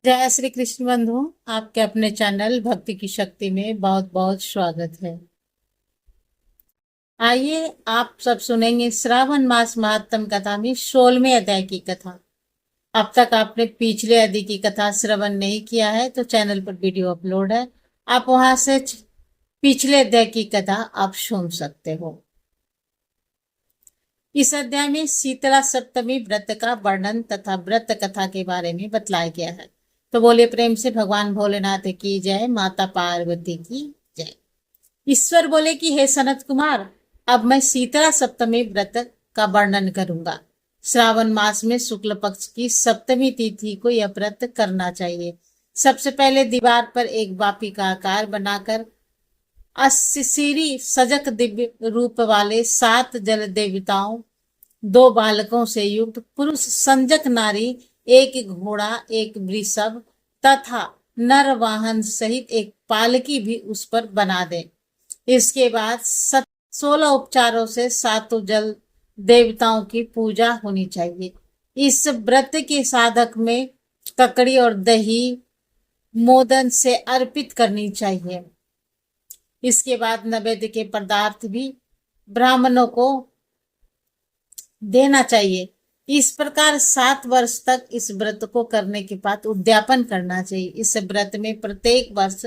जय श्री कृष्ण बंधु। आपके अपने चैनल भक्ति की शक्ति में बहुत बहुत स्वागत है। आइए आप सब सुनेंगे श्रावण मास महात्म कथा में 16वें अध्याय की कथा। अब तक आपने पिछले अध्याय की कथा श्रवण नहीं किया है तो चैनल पर वीडियो अपलोड है, आप वहां से पिछले अध्याय की कथा आप सुन सकते हो। इस अध्याय में शीतला सप्तमी व्रत का वर्णन तथा व्रत कथा के बारे में बतलाया गया है। तो बोले प्रेम से भगवान भोलेनाथ की जय, माता पार्वती की जय। ईश्वर बोले कि हे सनत कुमार, अब मैं शीतला सप्तमी व्रत का वर्णन करूंगा। श्रावण मास में शुक्ल पक्ष की सप्तमी तिथि को यह व्रत करना चाहिए। सबसे पहले दीवार पर एक बापी का आकार बनाकर असिसीरी सजक दिव्य रूप वाले 7 जल देवताओं, 2 बालकों से युक्त पुरुष संजक नारी, एक घोड़ा, एक वृषभ तथा नर वाहन सहित एक पालकी भी उस पर बना दे। इसके बाद 16 उपचारों से 7 जल देवताओं की पूजा होनी चाहिए। इस व्रत के साधक में ककड़ी और दही मोदन से अर्पित करनी चाहिए। इसके बाद नैवेद्य के पदार्थ भी ब्राह्मणों को देना चाहिए। इस प्रकार 7 वर्ष तक इस व्रत को करने के बाद उद्यापन करना चाहिए। इस व्रत में प्रत्येक वर्ष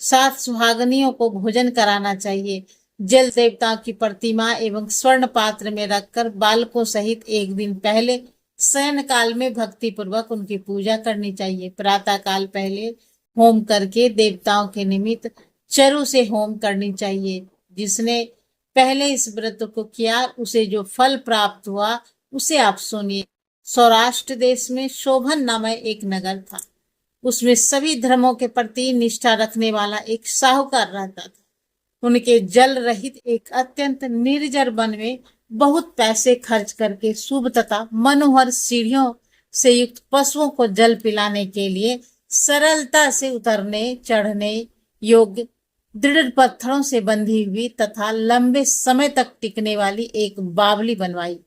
7 सुहागनियों को भोजन कराना चाहिए। जल देवताओं की प्रतिमा एवं स्वर्ण पात्र में रखकर बालकों सहित एक दिन पहले शयन काल में भक्ति पूर्वक उनकी पूजा करनी चाहिए। प्रातः काल पहले होम करके देवताओं के निमित्त चरु से होम करनी चाहिए। जिसने पहले इस व्रत को किया उसे जो फल प्राप्त हुआ उसे आप सुनिए। सौराष्ट्र देश में शोभन नामक एक नगर था। उसमें सभी धर्मों के प्रति निष्ठा रखने वाला एक साहूकार रहता था। उनके जल रहित एक अत्यंत निर्जर वन में बहुत पैसे खर्च करके शुभ तथा मनोहर सीढ़ियों से युक्त पशुओं को जल पिलाने के लिए सरलता से उतरने चढ़ने योग्य दृढ़ पत्थरों से बंधी हुई तथा लंबे समय तक टिकने वाली एक बावली बनवाई।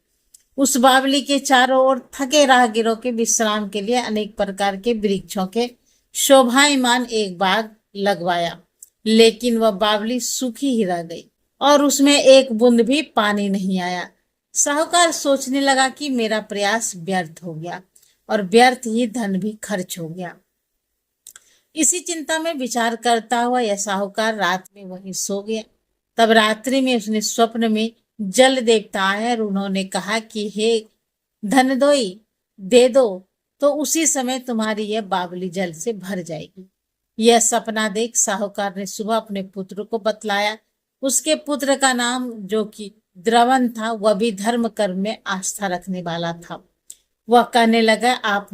उस बावली के चारों ओर थके राहगीरों के विश्राम के लिए अनेक प्रकार के वृक्षों के शोभायमान एक बाग लगवाया। लेकिन वह बावली सूखी ही रह गई और उसमें एक बूंद भी पानी नहीं आया। साहूकार सोचने लगा कि मेरा प्रयास व्यर्थ हो गया और व्यर्थ ही धन भी खर्च हो गया। इसी चिंता में विचार करता हुआ यह साहूकार रात में वहीं सो गया। तब रात्रि में उसने स्वप्न में जल देवता आए और उन्होंने कहा कि हे धनदोई, दे दो तो उसी समय तुम्हारी यह बावली जल से भर जाएगी। यह सपना देख साहूकार ने सुबह अपने पुत्र को बतलाया। उसके पुत्र का नाम जो कि द्रवन था, वह भी धर्म कर्म में आस्था रखने वाला था। वह कहने लगा, आप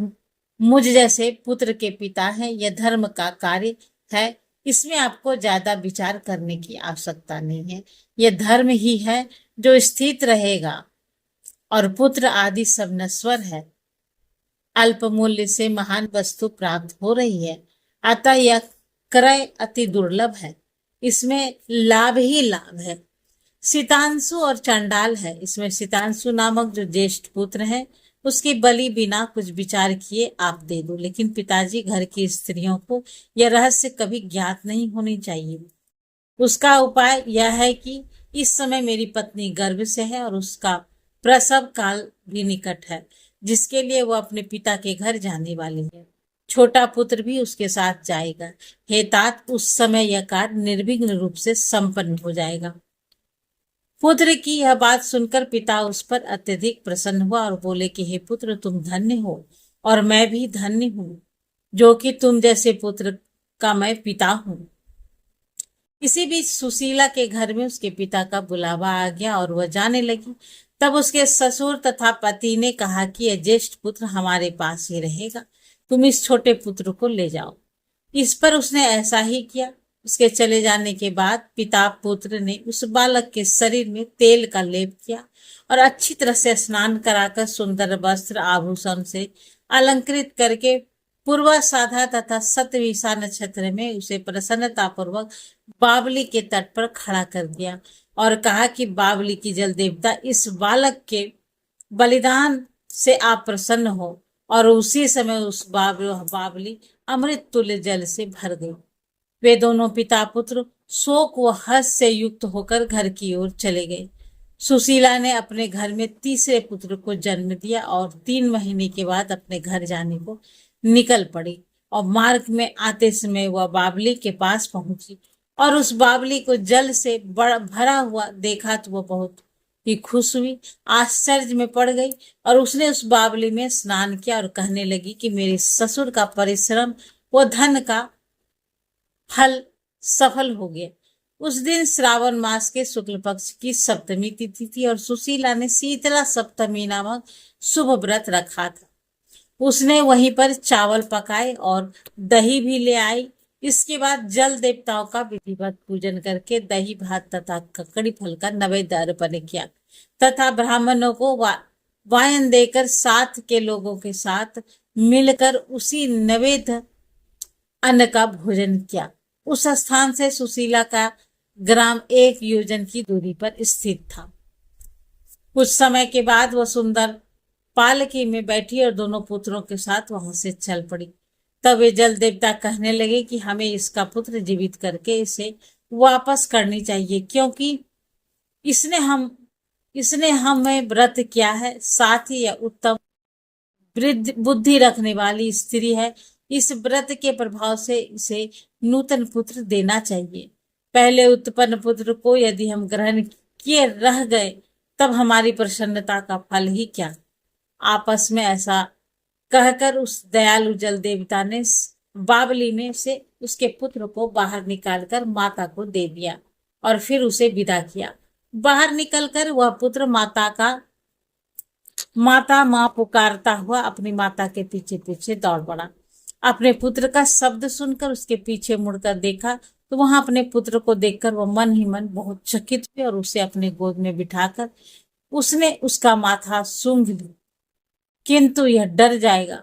मुझ जैसे पुत्र के पिता हैं, यह धर्म का कार्य है, इसमें आपको ज्यादा विचार करने की आवश्यकता नहीं है। यह धर्म ही है जो स्थित रहेगा और पुत्र आदि सब नश्वर है। अल्प मूल्य से महान वस्तु प्राप्त हो रही है, अतः यह क्रय अति दुर्लभ है, इसमें लाभ ही लाभ है। सितांशु और चंडाल है। इसमें सितांशु नामक जो ज्येष्ठ पुत्र है उसकी बलि बिना कुछ विचार किए आप दे दो, लेकिन पिताजी घर की स्त्रियों को यह रहस्य कभी ज्ञात नहीं होनी चाहिए। उसका उपाय यह है कि इस समय मेरी पत्नी गर्भ से है और उसका प्रसव काल भी निकट है, जिसके लिए वो अपने पिता के घर जाने वाली है। छोटा पुत्र भी उसके साथ जाएगा। हे तात, उस समय यह कार्य निर्विघ्न रूप से संपन्न हो जाएगा। पुत्र की यह बात सुनकर पिता उस पर अत्यधिक प्रसन्न हुआ और बोले कि हे पुत्र, तुम धन्य हो और मैं भी धन्य हूँ, जो कि तुम जैसे पुत्र का मैं पिता हूँ। इसी बीच सुशीला के घर में उसके पिता का बुलावा आ गया और वह जाने लगी। तब उसके ससुर तथा पति ने कहा कि यह ज्येष्ठ पुत्र हमारे पास ही रहेगा, तुम इस छोटे पुत्र को ले जाओ। इस पर उसने ऐसा ही किया। उसके चले जाने के बाद पिता पुत्र ने उस बालक के शरीर में तेल का लेप किया और अच्छी तरह से स्नान कराकर सुंदर वस्त्र आभूषण से अलंकृत करके पूर्वाषाढ़ा तथा सतविशा नक्षत्र में उसे प्रसन्नता पूर्वक बावली के तट पर खड़ा कर दिया और कहा कि बावली की जल देवता, इस बालक के बलिदान से आप प्रसन्न हो और उसी समय उस बावली अमृत तुल्य जल से भर गई। वे दोनों पिता पुत्र शोक व हर्ष से युक्त होकर घर की ओर चले गए। सुशीला ने अपने घर में तीसरे पुत्र को जन्म दिया और 3 महीने के बाद अपने घर जाने को निकल पड़ी। और मार्ग में आते समय वह बावली के पास पहुंची और उस बावली को जल से भरा हुआ देखा तो वह बहुत ही खुश हुई, आश्चर्य में पड़ गई और उसने उस बावली में स्नान किया और कहने लगी कि मेरे ससुर का परिश्रम व धन का फल सफल हो गया। उस दिन श्रावण मास के शुक्ल पक्ष की सप्तमी तिथि थी और सुशीला ने शीतला सप्तमी नामक शुभ व्रत रखा था। उसने वहीं पर चावल पकाए और दही भी ले आई। इसके बाद जल देवताओं का विधिवत पूजन करके दही भात तथा ककड़ी फल का नैवेद्य अर्पण किया तथा ब्राह्मणों को वायन देकर साथ के लोगों के साथ मिलकर उसी नैवेद्य अन्न का भोजन किया। उस स्थान से सुशीला का ग्राम 1 योजन की दूरी पर स्थित था। कुछ समय के बाद वह सुंदर पालकी में बैठी और दोनों पुत्रों के साथ वहां से चल पड़ी। तब वे जल देवता कहने लगे कि हमें इसका पुत्र जीवित करके इसे वापस करनी चाहिए, क्योंकि इसने हमें व्रत किया है, साथ ही यह उत्तम बुद्धि रखने वाली स्त्री है। इस व्रत के प्रभाव से इसे नूतन पुत्र देना चाहिए। पहले उत्पन्न पुत्र को यदि हम ग्रहण किए रह गए तब हमारी प्रसन्नता का फल ही क्या। आपस में ऐसा कहकर उस दयालु जल देवता ने बावली में से उसके पुत्र को बाहर निकालकर माता को दे दिया और फिर उसे विदा किया। बाहर निकलकर वह पुत्र माँ पुकारता हुआ अपनी माता के पीछे पीछे दौड़ पड़ा। अपने पुत्र का शब्द सुनकर उसके पीछे मुड़कर देखा तो वहां अपने पुत्र को देखकर वह मन ही मन बहुत चकित हुई और उसे अपने गोद में बिठाकर उसने उसका माथा सूंघ लिया, किंतु यह डर जाएगा,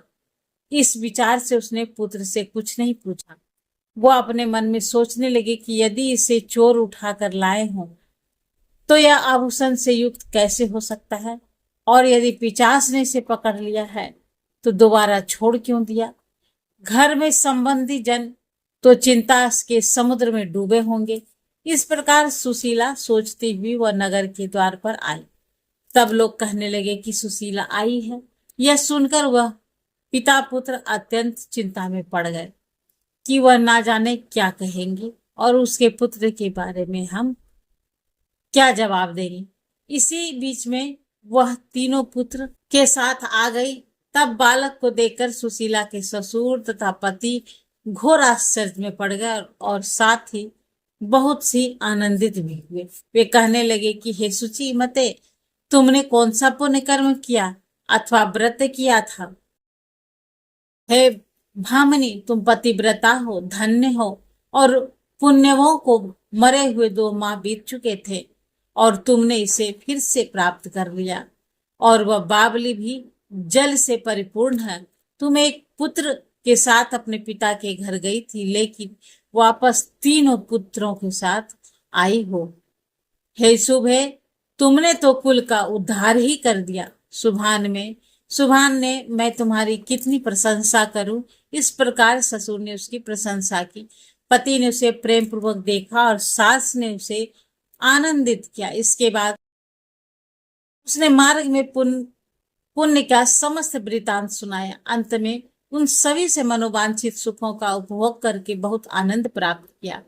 इस विचार से उसने पुत्र से कुछ नहीं पूछा। वो अपने मन में सोचने लगे कि यदि इसे चोर उठाकर लाए हों तो यह आभूषण से युक्त कैसे हो सकता है, और यदि पिशाच ने इसे पकड़ लिया है तो दोबारा छोड़ क्यों दिया। घर में संबंधी जन तो चिंता के समुद्र में डूबे होंगे। इस प्रकार सुशीला सोचती हुई वह नगर के द्वार पर आई। तब लोग कहने लगे कि सुशीला आई है। यह सुनकर वह पिता पुत्र अत्यंत चिंता में पड़ गए कि वह ना जाने क्या कहेंगे और उसके पुत्र के बारे में हम क्या जवाब देंगे। इसी बीच में वह तीनों पुत्र के साथ आ गई। तब बालक को देखकर सुशीला के ससुर तथा पति घोर आश्चर्य में पड़ गए और साथ ही बहुत सी आनंदित भी हुए। वे कहने लगे कि हे सुचि मते, तुमने कौन सा पुण्य कर्म किया अथवा व्रत किया था। हे भामिनी, तुम पतिव्रता हो, धन्य हो, और पुण्यों को मरे हुए 2 माह बीत चुके थे और तुमने इसे फिर से प्राप्त कर लिया, और वह बावली भी जल से परिपूर्ण है। तुम एक पुत्र के साथ अपने पिता के घर गई थी, लेकिन वापस 3 पुत्रों के साथ आई हो। हे शुभे, तुमने तो कुल का उद्धार ही कर दिया। सुभान ने मैं तुम्हारी कितनी प्रशंसा करूं। इस प्रकार ससुर ने उसकी प्रशंसा की। पति ने उसे प्रेम पूर्वक देखा और सास ने उसे आनंदित किया। इसके बाद उसने मार्ग में पुण्य का समस्त वृतांत सुनाया। अंत में उन सभी से मनोवांछित सुखों का उपभोग करके बहुत आनंद प्राप्त किया।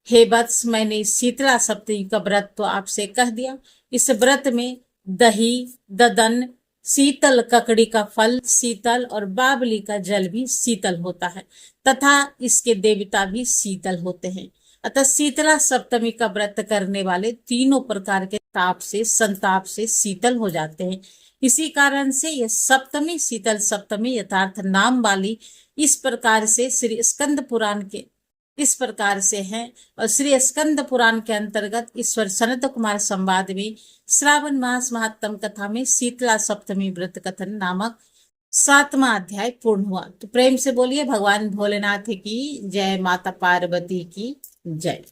हे वत्स, मैंने इस शीतला सप्तमी का व्रत तो आपसे कह दिया। इस व्रत में दही, ददन, शीतल ककड़ी का फल शीतल और बावली का जल भी शीतल होता है तथा इसके देवता भी शीतल होते हैं। अतः शीतला सप्तमी का व्रत करने वाले तीनों प्रकार के ताप से संताप से शीतल हो जाते हैं। इसी कारण से यह सप्तमी शीतल सप्तमी यथार्थ नाम वाली इस प्रकार से श्री स्कंद पुराण के इस प्रकार से है। और श्री स्कंद पुराण के अंतर्गत ईश्वर सनत कुमार संवाद में श्रावण मास महात्म कथा में शीतला सप्तमी व्रत कथन नामक 7वां अध्याय पूर्ण हुआ। तो प्रेम से बोलिए भगवान भोलेनाथ की जय, माता पार्वती की जय।